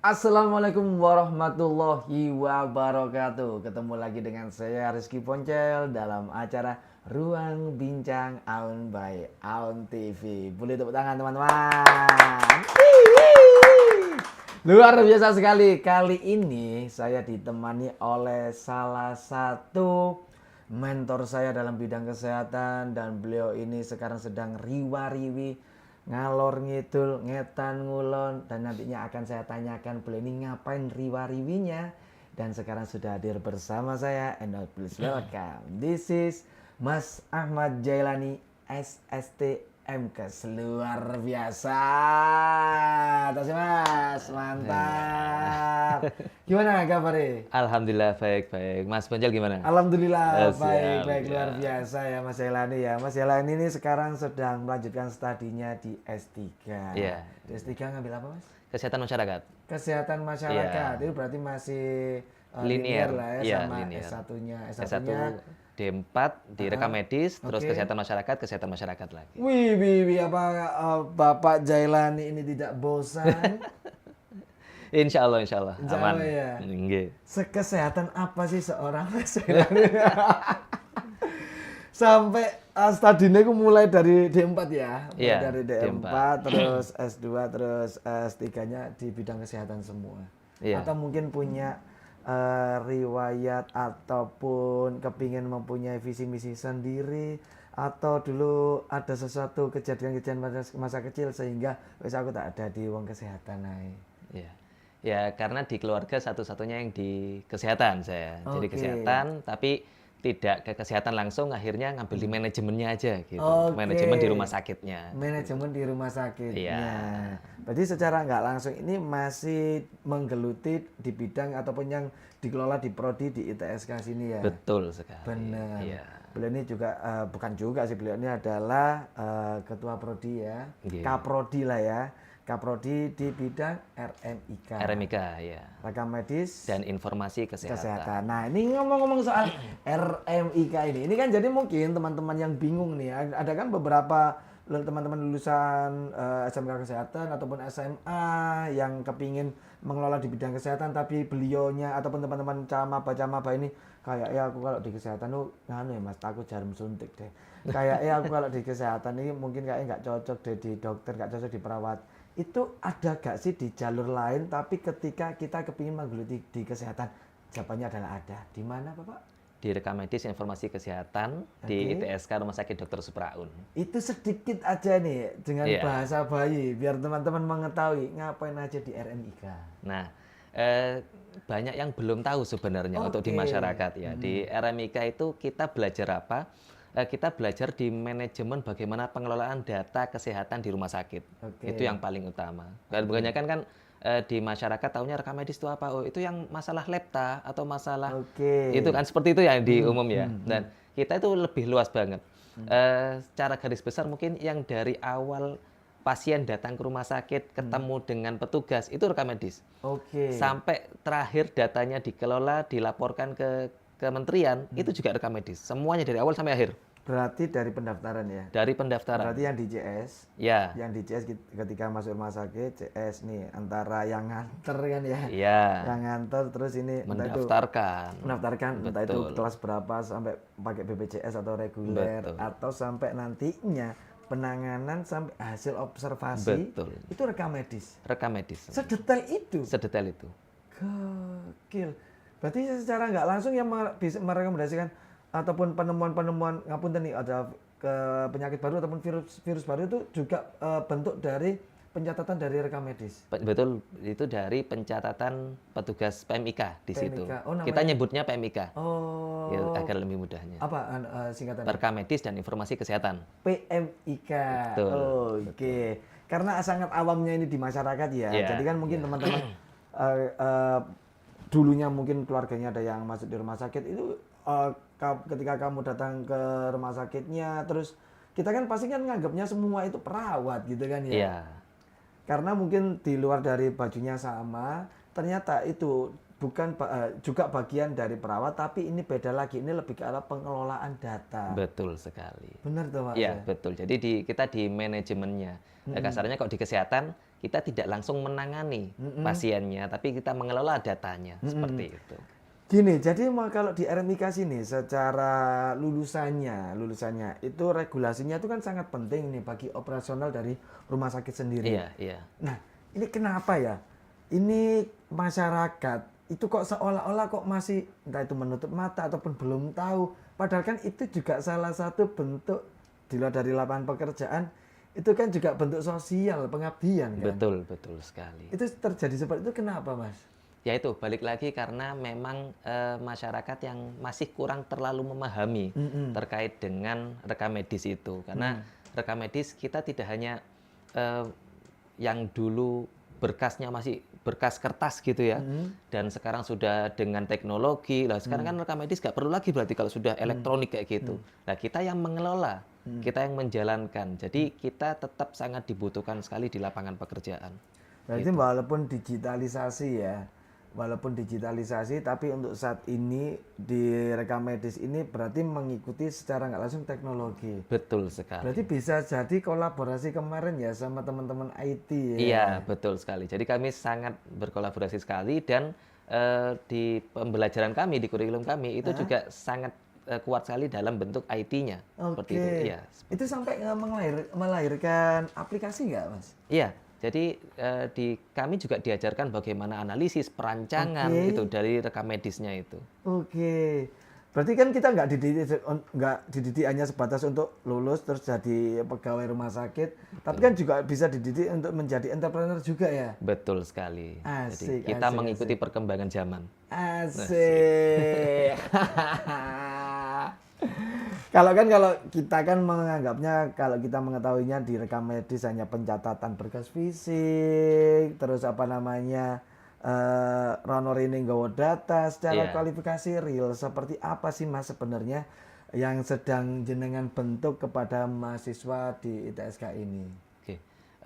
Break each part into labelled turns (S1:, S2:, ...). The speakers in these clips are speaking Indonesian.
S1: Assalamualaikum warahmatullahi wabarakatuh. Ketemu lagi dengan saya Rizky Poncel dalam acara Ruang Bincang Aun by Aun TV. Boleh tepuk tangan teman-teman. Luar biasa sekali. Kali ini saya ditemani oleh salah satu mentor saya dalam bidang kesehatan, dan beliau ini sekarang sedang riwa-riwi ngalor ngidul, ngetan ngulon, dan nantinya akan saya tanyakan beliau ini ngapain riwa-riwinya. Dan sekarang sudah hadir bersama saya, and now please welcome. This is Mas Ahmad Jailani, SST MKes. Luar biasa. Terima Mas, mantap. Gimana kabarnya?
S2: Alhamdulillah baik-baik. Mas Poncel gimana?
S1: Alhamdulillah
S2: Siap,
S1: baik-baik,
S2: ya.
S1: luar biasa ya Mas Jailani ya. Mas Jailani ini sekarang sedang melanjutkan studinya di S3.
S2: Iya.
S1: Di S3 ngambil apa Mas?
S2: Kesehatan masyarakat.
S1: Kesehatan masyarakat.
S2: Iya.
S1: Itu berarti masih
S2: Linear
S1: lah ya,
S2: iya,
S1: sama
S2: linear.
S1: S1-nya.
S2: S1 D4 di rekam medis, terus
S1: Oke.
S2: kesehatan masyarakat lagi.
S1: Wih, apa Bapak Jailani ini tidak bosan?
S2: Insya Allah aman.
S1: Jawa ya.
S2: Nggih.
S1: Sekesehatan apa sih seorang Mas Jailani? Sampai studinya aku mulai dari D4 ya. Mulai
S2: Iya,
S1: dari D4,
S2: D4.
S1: terus S2, terus S3-nya di bidang kesehatan semua.
S2: Iya.
S1: Atau mungkin punya riwayat ataupun kepingin mempunyai visi misi sendiri, atau dulu ada sesuatu kejadian-kejadian masa kecil sehingga wes aku tak ada di wong kesehatan ae.
S2: Iya. Ya karena di keluarga satu-satunya yang di kesehatan saya. Jadi
S1: Oke.
S2: kesehatan tapi tidak ke kesehatan langsung, akhirnya ngambil di manajemennya aja gitu.
S1: Oke.
S2: Manajemen di rumah sakitnya.
S1: Manajemen di rumah sakitnya.
S2: Iya.
S1: Berarti secara nggak langsung ini masih menggeluti di bidang ataupun yang dikelola di prodi di ITSK sini ya.
S2: Betul sekali.
S1: Benar.
S2: Iya.
S1: Beliau ini juga bukan juga sih, beliau ini adalah ketua prodi ya.
S2: Iya.
S1: Kaprodi lah ya. Kaprodi di bidang RMIK.
S2: RMIK ya.
S1: Rekam medis
S2: Dan informasi kesehatan.
S1: kesehatan. Nah, ini ngomong-ngomong soal RMIK ini kan jadi mungkin teman-teman yang bingung nih, ada kan beberapa teman-teman lulusan SMK Kesehatan ataupun SMA yang kepingin mengelola di bidang kesehatan, tapi beliaunya ataupun teman-teman camaba ini kayak ya aku kalau di kesehatan tuh nganu ya Mas, takut jarum suntik deh. Kayak ya aku kalau di kesehatan ini mungkin kayaknya nggak cocok deh di dokter, nggak cocok di perawat. Itu ada gak sih di jalur lain, tapi ketika kita kepingin menggeluti di kesehatan, jawabannya adalah ada. Di mana Bapak?
S2: Di rekam medis informasi kesehatan di ITSK Rumah Sakit Dr. Supraun.
S1: Itu sedikit aja nih dengan
S2: Iya.
S1: bahasa bayi, biar teman-teman mengetahui ngapain aja di RMIK.
S2: Nah, banyak yang belum tahu sebenarnya untuk di
S1: Oke.
S2: masyarakat ya. Di RMIK itu kita belajar apa? Kita belajar di manajemen bagaimana pengelolaan data kesehatan di rumah sakit.
S1: Oke.
S2: Itu yang paling utama. Kebanyakan kan di masyarakat tahunya rekam medis itu apa? Oh, itu yang masalah lepta atau masalah
S1: Oke.
S2: itu kan seperti itu yang di umum ya. Dan kita itu lebih luas banget. Secara garis besar mungkin yang dari awal pasien datang ke rumah sakit ketemu dengan petugas itu rekam medis.
S1: Oke.
S2: Sampai terakhir datanya dikelola, dilaporkan ke kementerian, itu juga rekam medis. Semuanya dari awal sampai akhir.
S1: Berarti dari pendaftaran ya?
S2: Dari pendaftaran.
S1: Berarti yang di CS,
S2: Ya.
S1: yang di CS ketika masuk rumah sakit, CS nih antara yang nganter kan ya?
S2: Iya.
S1: Yang nganter terus ini entah itu
S2: Mendaftarkan.
S1: entah itu
S2: Betul.
S1: kelas berapa, sampai pakai BPJS atau reguler,
S2: Betul.
S1: atau sampai nantinya penanganan sampai hasil observasi.
S2: Betul.
S1: Itu rekam medis.
S2: Rekam medis.
S1: Sedetail itu.
S2: Sedetail itu.
S1: Gokil. Berarti secara nggak langsung yang bisa merekomendasikan ataupun penemuan-penemuan ngapunten nih ada ke penyakit baru ataupun virus baru itu juga bentuk dari pencatatan dari rekam medis.
S2: Betul, itu dari pencatatan petugas PMIK di situ.
S1: PMIK. Oh, namanya?
S2: Kita nyebutnya PMIK.
S1: Oh.
S2: Ya, agar lebih mudahnya.
S1: Apa singkatannya?
S2: Rekam medis dan informasi kesehatan.
S1: PMIK.
S2: Betul,
S1: Oke. Karena sangat awamnya ini di masyarakat ya.
S2: Iya,
S1: Jadi kan mungkin teman-teman dulunya mungkin keluarganya ada yang masuk di rumah sakit itu ketika kamu datang ke rumah sakitnya, terus kita kan pasti kan nganggapnya semua itu perawat gitu kan ya.
S2: Iya.
S1: Karena mungkin di luar dari bajunya sama, ternyata itu bukan juga bagian dari perawat, tapi ini beda lagi. Ini lebih ke arah pengelolaan data.
S2: Betul sekali.
S1: Benar tuh Pak?
S2: Iya, betul. Jadi kita di manajemennya. Kasarnya kok di kesehatan, kita tidak langsung menangani pasiennya, tapi kita mengelola datanya seperti itu.
S1: Gini, jadi kalau di RMIK sini secara lulusannya itu regulasinya itu kan sangat penting nih bagi operasional dari rumah sakit sendiri.
S2: Iya, iya.
S1: Nah, ini kenapa ya? Ini masyarakat itu kok seolah-olah kok masih entah itu menutup mata ataupun belum tahu. Padahal kan itu juga salah satu bentuk di luar dari lapangan pekerjaan, itu kan juga bentuk sosial, pengabdian kan?
S2: Betul, betul sekali.
S1: Itu terjadi seperti itu kenapa, Mas?
S2: Ya itu, balik lagi karena memang masyarakat yang masih kurang terlalu memahami terkait dengan rekam medis itu. Karena rekam medis kita tidak hanya yang dulu berkasnya masih berkas kertas gitu ya, dan sekarang sudah dengan teknologi. Lah sekarang kan rekam medis nggak perlu lagi berarti kalau sudah elektronik kayak gitu. Nah kita yang mengelola, kita yang menjalankan. Jadi kita tetap sangat dibutuhkan sekali di lapangan pekerjaan.
S1: Berarti walaupun digitalisasi, tapi untuk saat ini di rekam medis ini berarti mengikuti secara nggak langsung teknologi.
S2: Betul sekali.
S1: Berarti bisa jadi kolaborasi kemarin ya sama teman-teman IT ya.
S2: Iya, betul sekali. Jadi kami sangat berkolaborasi sekali dan di pembelajaran kami, di kurikulum kami itu juga sangat kuat sekali dalam bentuk IT-nya. Seperti itu. Iya.
S1: Itu sampai melahirkan aplikasi nggak, Mas?
S2: Iya. Jadi kami juga diajarkan bagaimana analisis perancangan itu dari rekam medisnya itu.
S1: Oke. Berarti kan kita nggak dididik hanya sebatas untuk lulus terus jadi pegawai rumah sakit, tapi kan juga bisa dididik untuk menjadi entrepreneur juga ya.
S2: Betul sekali.
S1: Asik,
S2: jadi kita mengikuti perkembangan zaman.
S1: Asik. Kalau kita kan menganggapnya, kalau kita mengetahuinya di rekam medis hanya pencatatan berkas fisik, terus Rono ini nggawa data secara kualifikasi real. Seperti apa sih Mas sebenarnya yang sedang jenengan bentuk kepada mahasiswa di ITSK ini?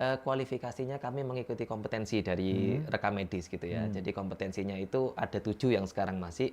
S2: Kualifikasinya kami mengikuti kompetensi dari rekam medis gitu ya. Jadi kompetensinya itu ada 7 yang sekarang masih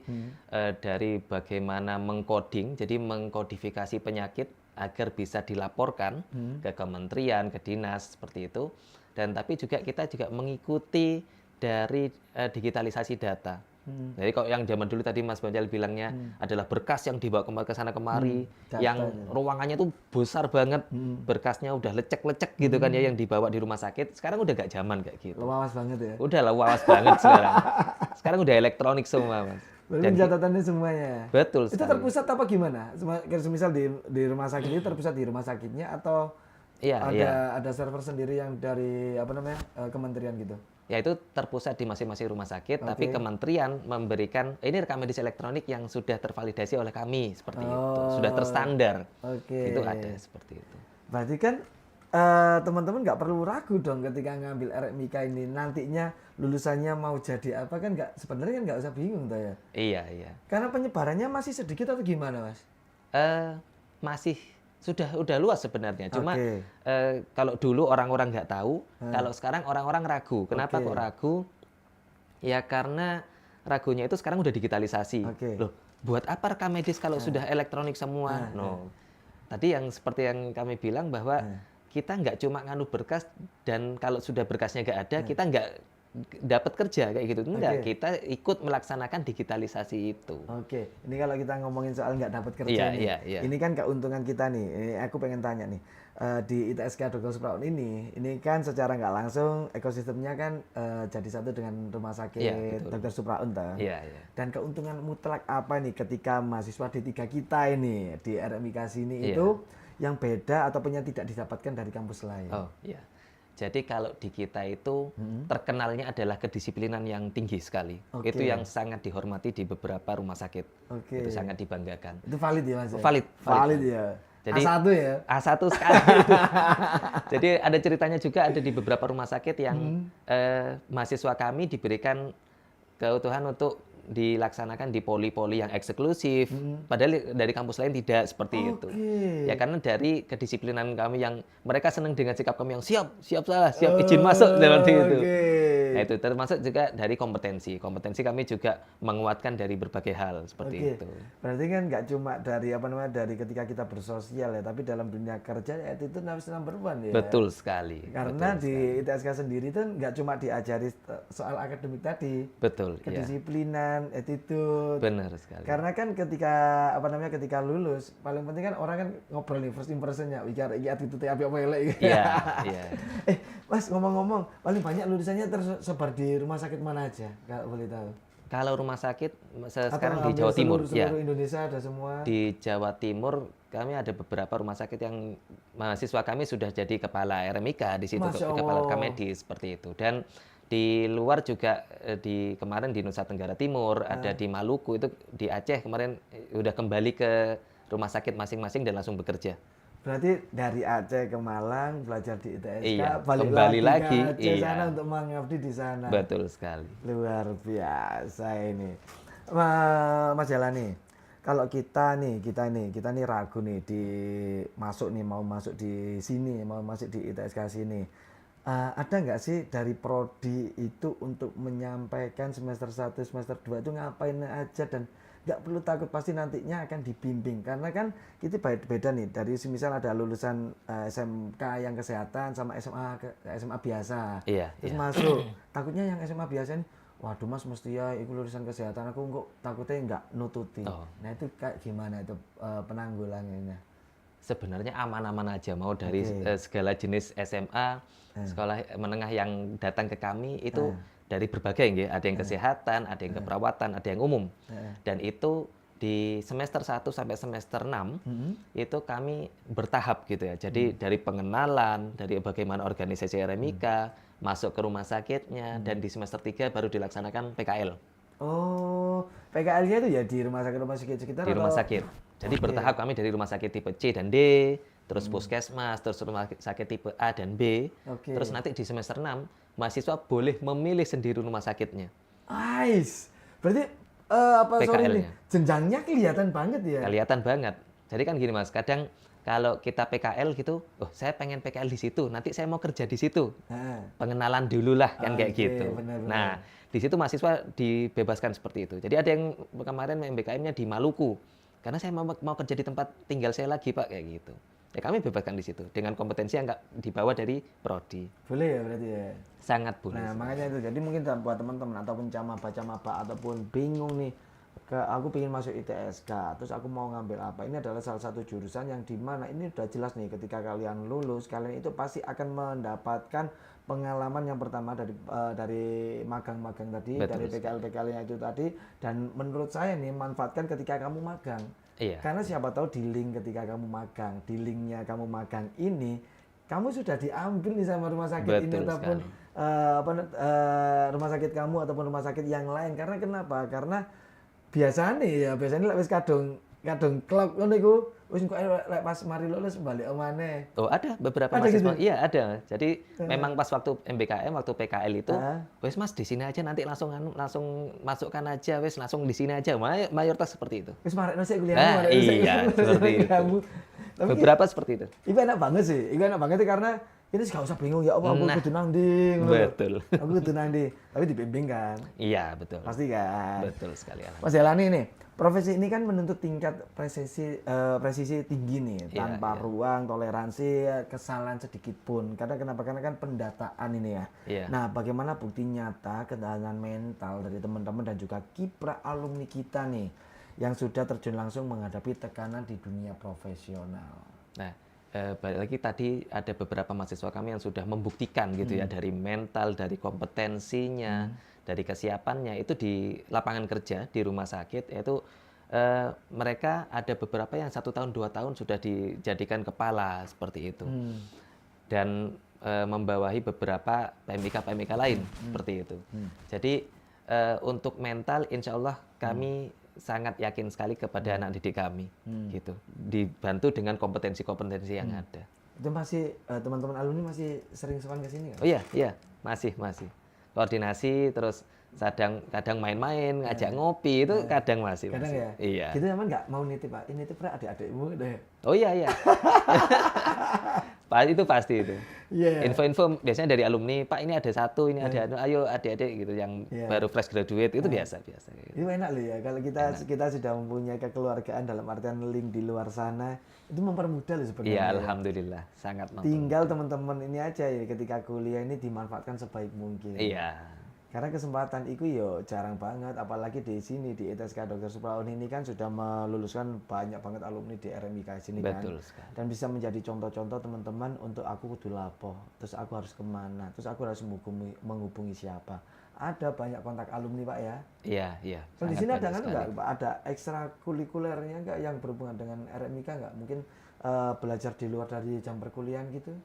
S2: dari bagaimana mengcoding, jadi mengkodifikasi penyakit agar bisa dilaporkan ke kementerian, ke dinas seperti itu. Dan tapi juga kita juga mengikuti dari digitalisasi data. Jadi kalau yang zaman dulu tadi Mas Banjal bilangnya adalah berkas yang dibawa ke sana kemari, yang ruangannya tuh besar banget, berkasnya udah lecek-lecek gitu kan ya yang dibawa di rumah sakit. Sekarang udah gak zaman kayak gitu.
S1: Lawas banget ya.
S2: Udah lawas banget sekarang. Sekarang udah elektronik semua, Mas.
S1: Dan catatannya semuanya.
S2: Betul sekali.
S1: Itu terpusat apa gimana? Misal di rumah sakit itu terpusat di rumah sakitnya atau ada server sendiri yang dari kementerian gitu?
S2: Ya itu terpusat di masing-masing rumah sakit, tapi kementerian memberikan ini rekam medis elektronik yang sudah tervalidasi oleh kami seperti itu, sudah terstandar. Itu ada seperti itu.
S1: Berarti kan teman-teman nggak perlu ragu dong ketika ngambil RMIK ini, nantinya lulusannya mau jadi apa kan sebenarnya kan nggak usah bingung toh ya.
S2: Iya.
S1: Karena penyebarannya masih sedikit atau gimana, Mas?
S2: Masih udah luas sebenarnya. Cuma kalau dulu orang-orang nggak tahu, kalau sekarang orang-orang ragu. Kenapa kok ragu? Ya karena ragunya itu sekarang udah digitalisasi. Loh, buat apa rekam medis kalau sudah elektronik semua? Tadi yang seperti yang kami bilang bahwa kita nggak cuma nganu berkas dan kalau sudah berkasnya nggak ada, kita nggak dapat kerja kayak gitu. Enggak, kita ikut melaksanakan digitalisasi itu.
S1: Ini kalau kita ngomongin soal nggak dapat kerja nih. Ini kan keuntungan kita nih. Ini aku pengen tanya nih. Di ITSK Dr. Supraun ini kan secara nggak langsung ekosistemnya kan jadi satu dengan rumah sakit Dr. Supraun toh. Dan keuntungan mutlak apa nih ketika mahasiswa D3 kita ini di RMIK sini itu yang beda ataupun yang tidak didapatkan dari kampus lain?
S2: Jadi kalau di kita itu terkenalnya adalah kedisiplinan yang tinggi sekali. Itu yang sangat dihormati di beberapa rumah sakit. Itu sangat dibanggakan.
S1: Itu valid ya Mas?
S2: Valid
S1: ya.
S2: Jadi,
S1: A1 ya?
S2: A1 sekali. Jadi ada ceritanya juga ada di beberapa rumah sakit yang mahasiswa kami diberikan keutuhan untuk dilaksanakan di poli-poli yang eksklusif, padahal dari kampus lain tidak seperti itu. Ya karena dari kedisiplinan kami yang mereka senang dengan sikap kami yang siap izin masuk seperti itu. Nah, itu termasuk juga dari kompetensi. Kompetensi kami juga menguatkan dari berbagai hal seperti
S1: Oke.
S2: itu.
S1: Berarti kan nggak cuma dari apa namanya dari ketika kita bersosial ya, tapi dalam dunia kerja ya itu harus number one ya.
S2: Betul sekali.
S1: Karena
S2: betul
S1: di
S2: sekali.
S1: ITSK sendiri itu nggak cuma diajari soal akademik tadi,
S2: Betul, ya.
S1: kedisiplinan, attitude.
S2: Benar sekali.
S1: Karena kan ketika apa namanya ketika lulus paling penting kan orang kan ngobrol nih first impressionnya, bicara iki attitude api apa elek.
S2: Iya, iya.
S1: Mas ngomong-ngomong, paling banyak lulusannya tersebar di rumah sakit mana aja? Kalau boleh tahu.
S2: Kalau rumah sakit sekarang
S1: Atau
S2: di Jawa Timur,
S1: seluruh Indonesia ada semua.
S2: Di Jawa Timur kami ada beberapa rumah sakit yang mahasiswa kami sudah jadi kepala RMIK di situ,
S1: Masya
S2: kepala
S1: Allah.
S2: medis seperti itu. Dan di luar juga di kemarin di Nusa Tenggara Timur, ada di Maluku, itu di Aceh kemarin udah kembali ke rumah sakit masing-masing dan langsung bekerja.
S1: Berarti dari Aceh ke Malang belajar di ITSK,
S2: Iya,
S1: balik
S2: kembali
S1: lagi
S2: lagi,
S1: ke Aceh
S2: iya.
S1: sana untuk mengabdi di sana.
S2: Betul sekali.
S1: Luar biasa ini. Mas Jalani, kalau kita nih ragu nih mau masuk di sini, mau masuk di ITSK sini. Ada nggak sih dari prodi itu untuk menyampaikan semester 1, semester 2 itu ngapain aja dan nggak perlu takut pasti nantinya akan dibimbing karena kan kita beda nih dari misal ada lulusan SMK yang kesehatan sama SMA biasa
S2: Iya,
S1: terus
S2: iya.
S1: masuk takutnya yang SMA biasa ini waduh mas mesti ya itu lulusan kesehatan aku kok takutnya nggak nututi.
S2: Oh.
S1: Nah itu kayak gimana itu penanggulangannya?
S2: Sebenarnya aman-aman aja, mau dari
S1: Oke.
S2: segala jenis SMA, sekolah menengah yang datang ke kami itu dari berbagai ya, ada yang kesehatan, ada yang keperawatan, ada yang umum. Dan itu di semester 1 sampai semester 6 itu kami bertahap gitu ya. Jadi dari pengenalan, dari bagaimana organisasi RMIK, masuk ke rumah sakitnya, dan di semester 3 baru dilaksanakan PKL.
S1: Oh, PKL-nya itu ya di rumah sakit sekitar
S2: Di rumah
S1: atau?
S2: sakit. Jadi
S1: Oke.
S2: bertahap kami dari rumah sakit tipe C dan D, terus puskesmas, terus rumah sakit tipe A dan B.
S1: Oke.
S2: Terus nanti di semester 6, mahasiswa boleh memilih sendiri rumah sakitnya.
S1: Nice. Berarti sorry nih,
S2: PKL-nya.
S1: jenjangnya kelihatan banget ya.
S2: Kelihatan banget. Jadi kan gini Mas, kadang kalau kita PKL gitu, oh saya pengen PKL di situ, nanti saya mau kerja di situ.
S1: Nah,
S2: Pengenalan dulu lah kan kayak
S1: Oke,
S2: gitu.
S1: benar-benar.
S2: Nah, di situ mahasiswa dibebaskan seperti itu. Jadi ada yang kemarin MBKM-nya di Maluku. Karena saya mau kerja di tempat tinggal saya lagi, Pak, kayak gitu. Ya kami bebaskan di situ dengan kompetensi yang nggak dibawa dari prodi.
S1: boleh ya berarti ya.
S2: Sangat boleh.
S1: Nah, makanya itu. Jadi mungkin buat teman-teman ataupun camaba ataupun bingung nih aku pengen masuk ITSK, terus aku mau ngambil apa? Ini adalah salah satu jurusan yang dimana ini udah jelas nih ketika kalian lulus, kalian itu pasti akan mendapatkan pengalaman yang pertama dari magang-magang tadi,
S2: Betul
S1: dari PKL-PKL-nya itu tadi, dan menurut saya nih manfaatkan ketika kamu magang.
S2: Iya.
S1: Karena siapa tahu di link ketika kamu magang, di linknya kamu magang ini, kamu sudah diambil nih sama rumah sakit ini
S2: Betul
S1: ataupun
S2: sekali.
S1: rumah sakit kamu ataupun rumah sakit yang lain. Karena kenapa? Karena biasanya lek wis kadung klop ngono iku wis kok lek pas mari lulus balik omane.
S2: Oh, ada beberapa
S1: Ada
S2: mahasiswa.
S1: gitu?
S2: Iya, ada. Jadi memang pas waktu MBKM, waktu PKL itu, wes Mas di sini aja nanti langsung masukkan aja, wes langsung di sini aja. Mayoritas seperti itu.
S1: Wis marekno sik kuliah.
S2: Nah, iya, seperti itu.
S1: Tapi
S2: Beberapa seperti itu.
S1: itu enak banget sih. Itu enak banget sih karena ini gak usah bingung ya apa aku
S2: Nah,
S1: kudu nang ndi. ngono lho.
S2: betul.
S1: Aku kudu nang ndi. Tapi dibimbing kan.
S2: Iya, betul.
S1: Pasti kan.
S2: Betul sekali.
S1: Mas Jalani nih, profesi ini kan menuntut tingkat presisi tinggi nih,
S2: Iya,
S1: tanpa
S2: iya.
S1: ruang toleransi kesalahan sedikit pun. Karena kenapa? Karena kan pendataan ini ya.
S2: Iya.
S1: Nah, bagaimana bukti nyata ketahanan mental dari teman-teman dan juga kiprah alumni kita nih yang sudah terjun langsung menghadapi tekanan di dunia profesional.
S2: Nah, balik lagi tadi ada beberapa mahasiswa kami yang sudah membuktikan gitu ya dari mental, dari kompetensinya, dari kesiapannya itu di lapangan kerja di rumah sakit yaitu mereka ada beberapa yang 1 tahun 2 tahun sudah dijadikan kepala seperti itu dan membawahi beberapa PMIK lain seperti itu. Jadi untuk mental insya Allah kami sangat yakin sekali kepada anak didik kami gitu, dibantu dengan kompetensi-kompetensi yang ada.
S1: Itu masih teman-teman alumni masih sering sowan ke sini kan?
S2: Oh iya masih koordinasi terus kadang main-main ngajak ngopi itu kadang masih.
S1: Kadang ya?
S2: Iya.
S1: Gitu emang nggak mau nitip Pak, ini nitip Pak adik-adikmu deh.
S2: Oh iya Itu pasti itu.
S1: Iya.
S2: Info-info biasanya dari alumni, Pak ini ada satu, ini ada, ayo adik-adik gitu yang
S1: Iya.
S2: baru fresh graduate itu biasa gitu.
S1: Itu enak loh ya, kalau kita sudah mempunyai kekeluargaan dalam artian link di luar sana, itu mempermudah loh sebenarnya.
S2: Iya,
S1: ya.
S2: alhamdulillah sangat
S1: Tinggal teman-teman ini aja ya, ketika kuliah ini dimanfaatkan sebaik mungkin.
S2: Iya.
S1: Karena kesempatan itu yo jarang banget, apalagi di sini di ITSK Dr. Supraon ini kan sudah meluluskan banyak banget alumni di RMIK sini kan.
S2: Betul sekali.
S1: Dan bisa menjadi contoh-contoh teman-teman untuk aku kudu lapo, terus aku harus kemana, terus aku harus menghubungi siapa. Ada banyak kontak alumni Pak ya.
S2: Iya, iya.
S1: Kalau di
S2: sangat
S1: sini ada
S2: banyak
S1: kan
S2: sekali.
S1: enggak Pak, ada ekstrakurikulernya enggak yang berhubungan dengan RMIK enggak? Mungkin belajar di luar dari jam perkuliahan gitu?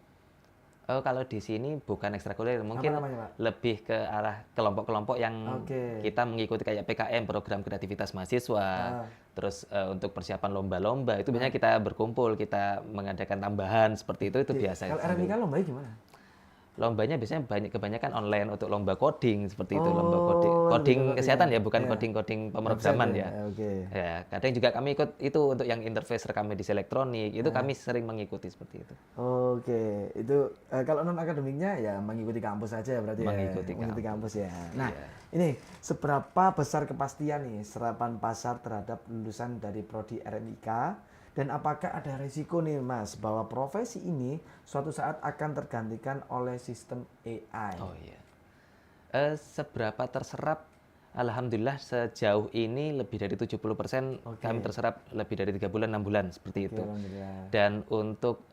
S2: Oh, kalau di sini bukan ekstrakurikuler, mungkin
S1: namanya, Pak?
S2: lebih ke arah kelompok-kelompok yang
S1: Oke.
S2: kita mengikuti kayak PKM, program kreativitas mahasiswa. Terus untuk persiapan lomba-lomba itu biasanya kita berkumpul, kita mengadakan tambahan seperti itu biasa.
S1: Kalau RMIK lombanya gimana?
S2: Lombanya biasanya kebanyakan online untuk lomba coding seperti itu, lomba
S1: Oh,
S2: coding,
S1: lebih
S2: coding
S1: ke
S2: kesehatan
S1: coding.
S2: ya, bukan
S1: Iya.
S2: coding pemrograman
S1: Website
S2: ya.
S1: Oke.
S2: Ya, kadang juga kami ikut itu untuk yang interface rekam medis elektronik, itu kami sering mengikuti seperti itu.
S1: Oke, itu kalau non akademiknya ya mengikuti kampus aja berarti ya.
S2: Mengikuti
S1: Kampus ya. Nah,
S2: Iya.
S1: ini seberapa besar kepastian nih serapan pasar terhadap lulusan dari prodi RMIK dan apakah ada resiko nih Mas bahwa profesi ini suatu saat akan tergantikan oleh sistem AI?
S2: Oh iya. Seberapa terserap? Alhamdulillah sejauh ini lebih dari 70% kami terserap lebih dari 3 bulan, 6 bulan seperti itu.
S1: Alhamdulillah.
S2: Dan untuk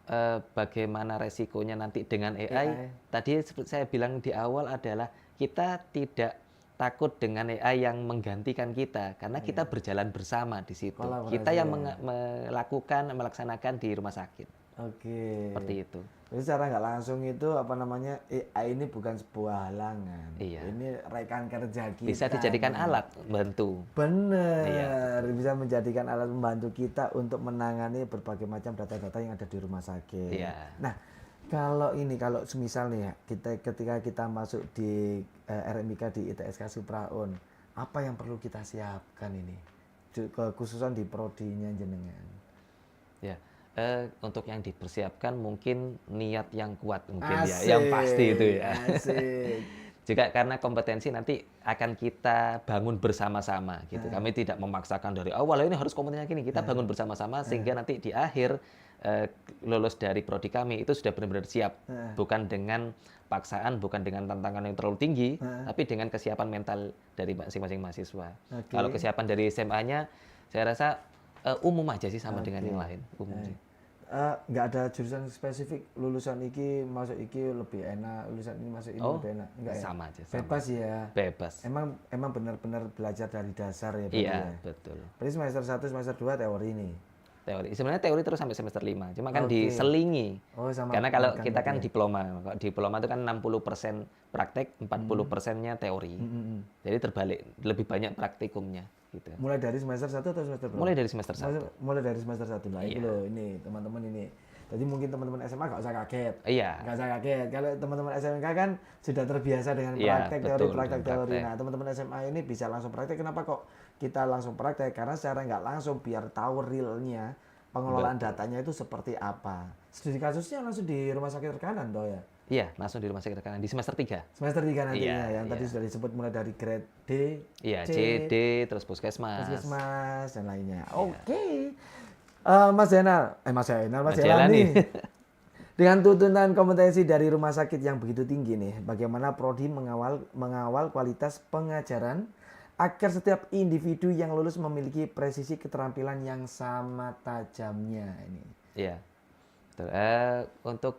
S2: bagaimana resikonya nanti dengan AI, tadi seperti saya bilang di awal adalah kita tidak takut dengan AI yang menggantikan kita karena kita berjalan bersama di situ.
S1: Kolaborasi,
S2: Kita yang melaksanakan di rumah sakit.
S1: Oke.
S2: Seperti itu.
S1: Jadi secara nggak langsung itu apa namanya AI ini bukan sebuah halangan.
S2: Iya.
S1: Ini rekan kerja kita.
S2: Bisa dijadikan alat bantu.
S1: Benar, bisa menjadikan alat membantu kita untuk menangani berbagai macam data-data yang ada di rumah sakit.
S2: Iya.
S1: Nah, kalau semisal nih ya, ketika kita masuk di RMIK di ITSK Supraon, apa yang perlu kita siapkan ini? Khususan di prodinya jenengan.
S2: Ya. Untuk yang dipersiapkan mungkin niat yang kuat mungkin
S1: Asik,
S2: ya, yang pasti itu ya.
S1: Asik.
S2: Juga karena kompetensi nanti akan kita bangun bersama-sama gitu. Kami tidak memaksakan dari awal ini harus kompetensinya gini. Kita bangun bersama-sama sehingga nanti di akhir lulus dari prodi kami itu sudah benar-benar siap. Bukan dengan paksaan, bukan dengan tantangan yang terlalu tinggi, tapi dengan kesiapan mental dari masing-masing mahasiswa. Kalau kesiapan dari SMA-nya saya rasa umum aja sih sama dengan yang lain. Umum sih.
S1: Nggak ada jurusan spesifik lulusan iki masuk iki lebih enak, lulusan ini masuk ini lebih enak, enggak ya?
S2: Sama aja.
S1: Bebas ya.
S2: Bebas.
S1: Emang benar-benar belajar dari dasar ya,
S2: Iya,
S1: ya.
S2: betul.
S1: Berarti semester 1, semester 2 teori nih.
S2: Teori. Sebenarnya teori terus sampai semester 5. Cuma kan diselingi.
S1: Oh, sama
S2: Karena kalau
S1: magang
S2: kita
S1: gitu
S2: kan
S1: ya.
S2: diploma. Kalau diploma itu kan 60% praktek, 40%-nya teori. Jadi terbalik, lebih banyak praktikumnya gitu.
S1: Mulai dari semester 1 atau semester berapa?
S2: Mulai dari semester 1.
S1: Mulai dari semester 1 lah. Itu
S2: Iya.
S1: loh, ini teman-teman ini. Jadi mungkin teman-teman SMA nggak usah kaget.
S2: Iya.
S1: Nggak usah kaget. Kalau teman-teman SMK kan sudah terbiasa dengan
S2: Iya,
S1: praktek
S2: betul,
S1: teori, praktek
S2: dengan
S1: teori.
S2: praktek.
S1: Nah, teman-teman SMA ini bisa langsung praktek. Kenapa kok kita langsung praktek? Karena secara nggak langsung biar tahu realnya pengelolaan datanya itu seperti apa. Studi kasusnya langsung di rumah sakit rekanan toh ya.
S2: Iya, langsung di rumah sakit rekanan di semester 3.
S1: Semester 3 nantinya
S2: Iya,
S1: yang tadi sudah disebut mulai dari grade D,
S2: Iya,
S1: C,
S2: C, D, terus puskesmas.
S1: Puskesmas dan lainnya.
S2: Iya.
S1: Oke. Mas Zainal, Mas
S2: Mas
S1: Jelani.
S2: Jelani.
S1: Dengan tuntutan kompetensi dari rumah sakit yang begitu tinggi nih, bagaimana Prodi mengawal kualitas pengajaran agar setiap individu yang lulus memiliki presisi keterampilan yang sama tajamnya ini.
S2: Iya. Betul. Untuk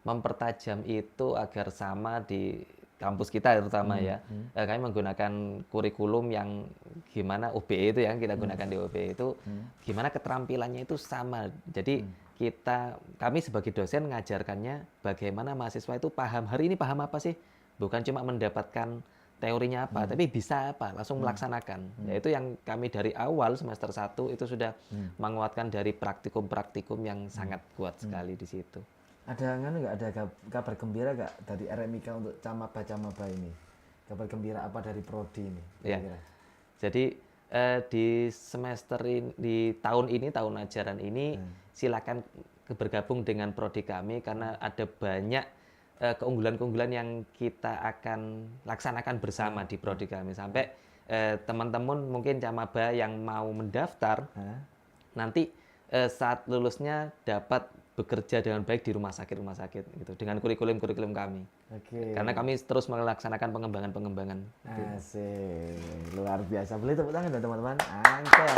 S2: mempertajam itu agar sama di kampus kita terutama ya. Kami menggunakan kurikulum yang gimana UBE itu yang kita gunakan di UBE itu gimana keterampilannya itu sama. Jadi kami sebagai dosen mengajarkannya bagaimana mahasiswa itu paham hari ini paham apa sih? Bukan cuma mendapatkan teorinya apa, tapi bisa apa, langsung melaksanakan. Yaitu yang kami dari awal semester 1 itu sudah menguatkan dari praktikum-praktikum yang sangat kuat sekali di situ.
S1: Ada nggak ada kabar gembira nggak dari RMIK untuk camaba ini? Kabar gembira apa dari Prodi ini?
S2: Ya. Jadi di semester ini, di tahun ini, tahun ajaran ini silakan bergabung dengan prodi kami karena ada banyak keunggulan-keunggulan yang kita akan laksanakan bersama di prodi kami. Sampai teman-teman mungkin camaba yang mau mendaftar, nanti saat lulusnya dapat bekerja dengan baik di rumah sakit gitu dengan kurikulum kami.
S1: Oke.
S2: Karena kami terus melaksanakan pengembangan.
S1: Asik, luar biasa. Boleh tepuk tangan dong teman-teman. Angkel.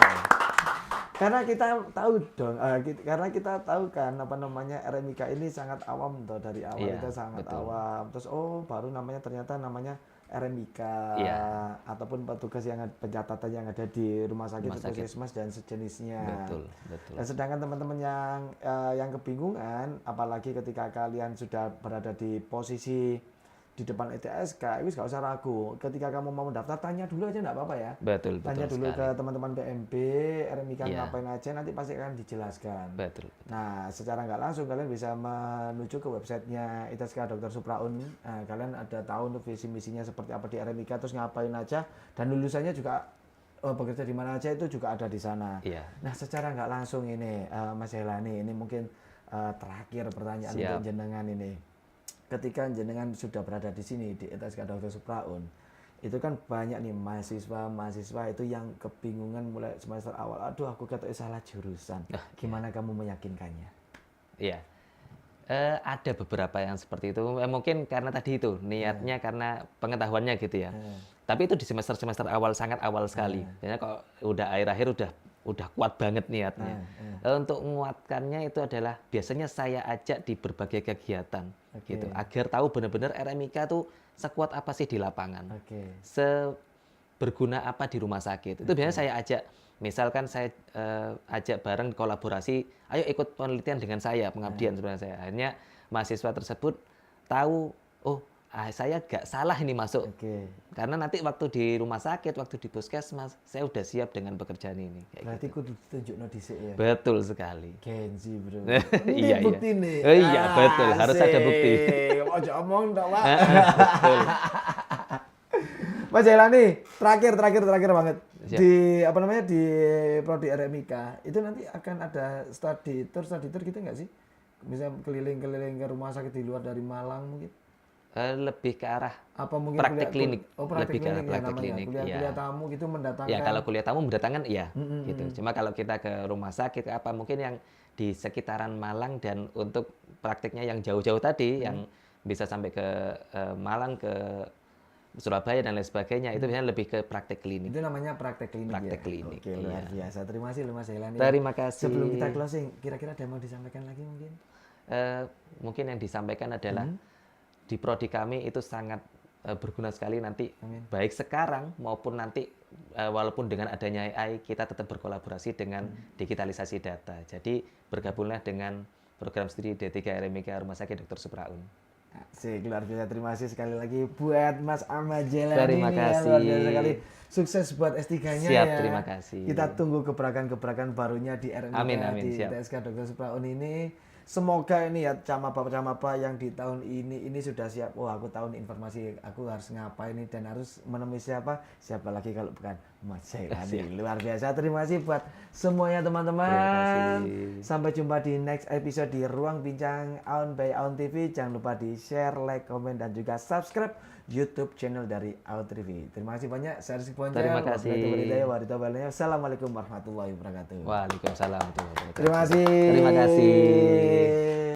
S1: Karena kita tahu dong, karena kita tahu kan apa namanya RMIK ini sangat awam toh dari awal
S2: Iya,
S1: kita sangat
S2: betul.
S1: awam. Terus baru ternyata namanya RMIK
S2: Iya.
S1: ataupun petugas yang pencatatan yang ada di rumah sakit,
S2: Rumah sakit.
S1: puskesmas dan sejenisnya.
S2: Betul.
S1: Dan sedangkan teman-teman yang kebingungan, apalagi ketika kalian sudah berada di posisi di depan ETSK, itu nggak usah ragu. Ketika kamu mau mendaftar, tanya dulu aja nggak apa-apa ya.
S2: Betul
S1: Tanya dulu
S2: sekali.
S1: ke teman-teman PMB, RMIK
S2: Iya.
S1: ngapain aja, nanti pasti akan dijelaskan.
S2: Betul.
S1: Nah, secara nggak langsung kalian bisa menuju ke websitenya ITSK Dr. Supraun. Nah, kalian ada tahu untuk visi misinya seperti apa di RMIK, terus ngapain aja, dan lulusannya juga bekerja di mana aja itu juga ada di sana.
S2: Iya.
S1: Nah, secara nggak langsung ini Mas Helani, ini mungkin terakhir pertanyaan
S2: Siap.
S1: untuk jenengan ini. Ketika jenengan sudah berada di sini di ITSK Dr. Supraun, itu kan banyak nih mahasiswa itu yang kebingungan mulai semester awal. Aduh, aku kata salah jurusan. Gimana kamu meyakinkannya?
S2: Iya. Ada beberapa yang seperti itu. Mungkin karena tadi itu niatnya karena pengetahuannya gitu ya. Tapi itu di semester awal, sangat awal sekali. Biasanya kalau udah akhir-akhir udah kuat banget niatnya. Untuk menguatkannya itu adalah biasanya saya ajak di berbagai kegiatan gitu, agar tahu benar-benar RMIK itu sekuat apa sih di lapangan, seberguna apa di rumah sakit. Itu biasanya saya ajak, misalkan saya ajak bareng kolaborasi, ayo ikut penelitian dengan saya, pengabdian sebenarnya saya. Akhirnya mahasiswa tersebut tahu, oh saya gak salah ini masuk. Karena nanti waktu di rumah sakit, waktu di puskesmas, saya udah siap dengan pekerjaan ini.
S1: Berarti kudu ditunjuk dhisik ya.
S2: Betul sekali.
S1: Genzi, Bro.
S2: Iya,
S1: bukti nih.
S2: Iya, betul. Harus ada bukti.
S1: Ojo omong tok, Pak. Mas Jelani, terakhir banget.
S2: Siap.
S1: Di prodi RMIK itu nanti akan ada study tour gitu nggak sih? Bisa keliling-keliling ke rumah sakit di luar dari Malang mungkin?
S2: Lebih ke arah
S1: Apa mungkin
S2: praktek klinik.
S1: praktek
S2: Lebih ke arah
S1: klinik ya
S2: praktek
S1: namanya.
S2: klinik.
S1: Kuliah
S2: Ya.
S1: tamu gitu mendatangkan.
S2: Ya, kalau kuliah tamu mendatangkan iya gitu. Cuma kalau kita ke rumah sakit apa mungkin yang di sekitaran Malang dan untuk prakteknya yang jauh-jauh tadi yang bisa sampai ke Malang, ke Surabaya dan lain sebagainya itu biasanya lebih ke praktek klinik.
S1: Itu namanya praktek klinik
S2: Praktek
S1: ya?
S2: klinik,
S1: Oke, luar biasa. Terima kasih loh Mas Helani.
S2: Terima kasih.
S1: Sebelum kita closing, kira-kira ada yang mau disampaikan lagi mungkin?
S2: Mungkin yang disampaikan adalah di prodi kami itu sangat berguna sekali nanti. Baik sekarang maupun nanti walaupun dengan adanya AI kita tetap berkolaborasi dengan digitalisasi data. Jadi bergabunglah dengan program studi D3 RMIK Rumah Sakit Dr. Supraun.
S1: Asik, luar biasa. Terima kasih sekali lagi buat Mas Ahmad Jelani.
S2: Terima kasih.
S1: Luar biasa sekali. Sukses buat S3-nya
S2: Siap,
S1: ya.
S2: terima kasih.
S1: Kita tunggu gebrakan-gebrakan barunya di RMIK
S2: Amin,
S1: di
S2: siap.
S1: ITSK Dr. Supraun ini. Semoga ini ya camapa-camapa yang di tahun ini sudah siap. Wah, aku tahu nih informasi aku harus ngapain nih dan harus menemui siapa lagi kalau bukan Mas Jelani. Luar biasa. Terima kasih buat semuanya teman-teman.
S2: Terima kasih.
S1: Sampai jumpa di next episode di Ruang Bincang Aun by Aun TV. Jangan lupa di share, like, komen, dan juga subscribe YouTube channel dari Aun TV. Terima kasih banyak. Saya Rizky Ponjel.
S2: Terima kasih.
S1: Assalamualaikum warahmatullahi wabarakatuh.
S2: Waalaikumsalam warahmatullahi wabarakatuh.
S1: Terima kasih.
S2: Terima kasih.